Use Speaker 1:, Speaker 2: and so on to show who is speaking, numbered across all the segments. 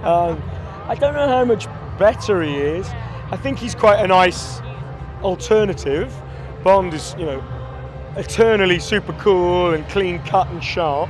Speaker 1: I don't know how much better he is. I think he's quite a nice alternative. Bond is, you know, eternally super cool and clean cut and sharp.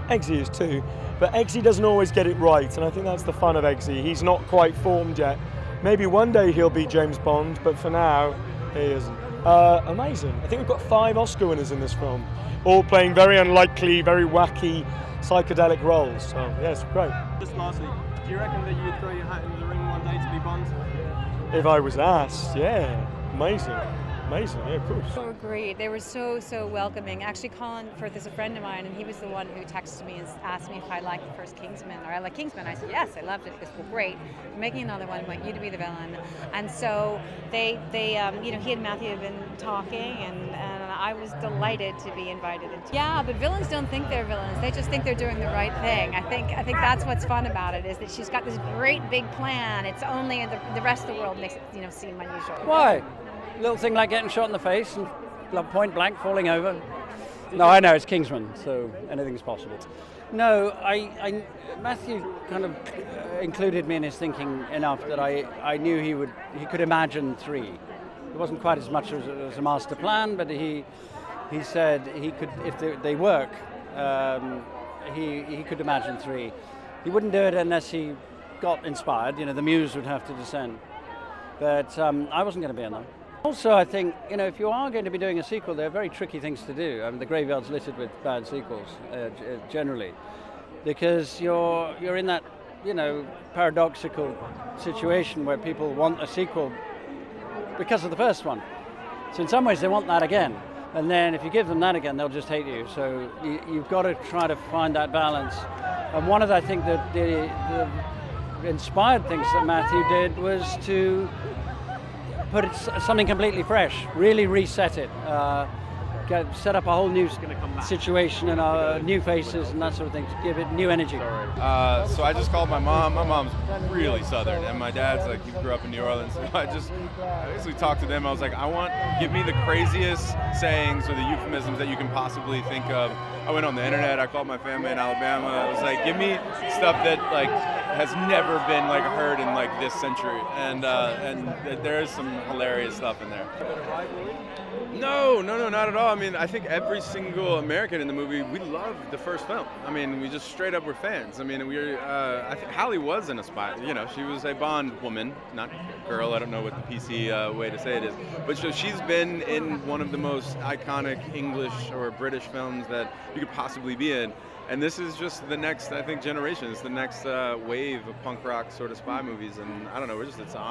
Speaker 1: Eggsy is too, but Eggsy doesn't always get it right, and I think that's the fun of Eggsy. He's not quite formed yet. Maybe one day he'll be James Bond, but for now, he isn't. Amazing. I think we've got 5 Oscar winners in this film, all playing very unlikely, very wacky, psychedelic roles. So, yes, great.
Speaker 2: Just lastly, do you reckon that you'd throw your hat into the ring one day to be Bond?
Speaker 1: If I was asked, yeah. Amazing. Amazing, yeah, of course.
Speaker 3: So great. They were so welcoming. Actually, Colin Firth is a friend of mine, and he was the one who texted me and asked me if I liked the first Kingsman, or I like Kingsman. I said, yes, I loved it. He goes, well, great. We're making another one. I want you to be the villain. And so they you know, he and Matthew have been talking, and I was delighted to be invited into. Yeah, but villains don't think they're villains. They just think they're doing the right thing. I think that's what's fun about it, is that she's got this great big plan. It's only the rest of the world makes it, you know, seem unusual.
Speaker 4: Why? Little thing like getting shot in the face and point blank falling over. No, I know it's Kingsman, so anything's possible. No, Matthew kind of included me in his thinking enough that I knew he could imagine 3. It wasn't quite as much as a master plan, but he said he could, if they work, he could imagine 3. He wouldn't do it unless he got inspired. You know, the muse would have to descend. But I wasn't going to be in them. Also, I think, you know, if you are going to be doing a sequel, they're very tricky things to do. I mean, the graveyard's littered with bad sequels, generally, because you're in that, you know, paradoxical situation where people want a sequel because of the first one. So in some ways, they want that again. And then if you give them that again, they'll just hate you. So you've got to try to find that balance. And one of, I think, the inspired things that Matthew did was to put it something completely fresh, really reset it, set up a whole new situation and new faces and that sort of thing to give it new energy.
Speaker 5: So I just called my mom. My mom's really Southern, and my dad's like, he grew up in New Orleans. So I basically talked to them. I was like, give me the craziest sayings or the euphemisms that you can possibly think of. I went on the internet. I called my family in Alabama. I was like, give me stuff that like has never been like heard in like this century, and there is some hilarious stuff in there. No, not at all. I mean, I think every single American in the movie, we loved the first film. I mean, we just straight up were fans. I mean, I think Halle was an aspire. You know, she was a Bond woman, not girl. I don't know what the PC way to say it is, but so she's been in one of the most iconic English or British films that you could possibly be in. And this is just the next, I think, generation. It's the next wave of punk rock sort of spy movies. And I don't know, it's an honor.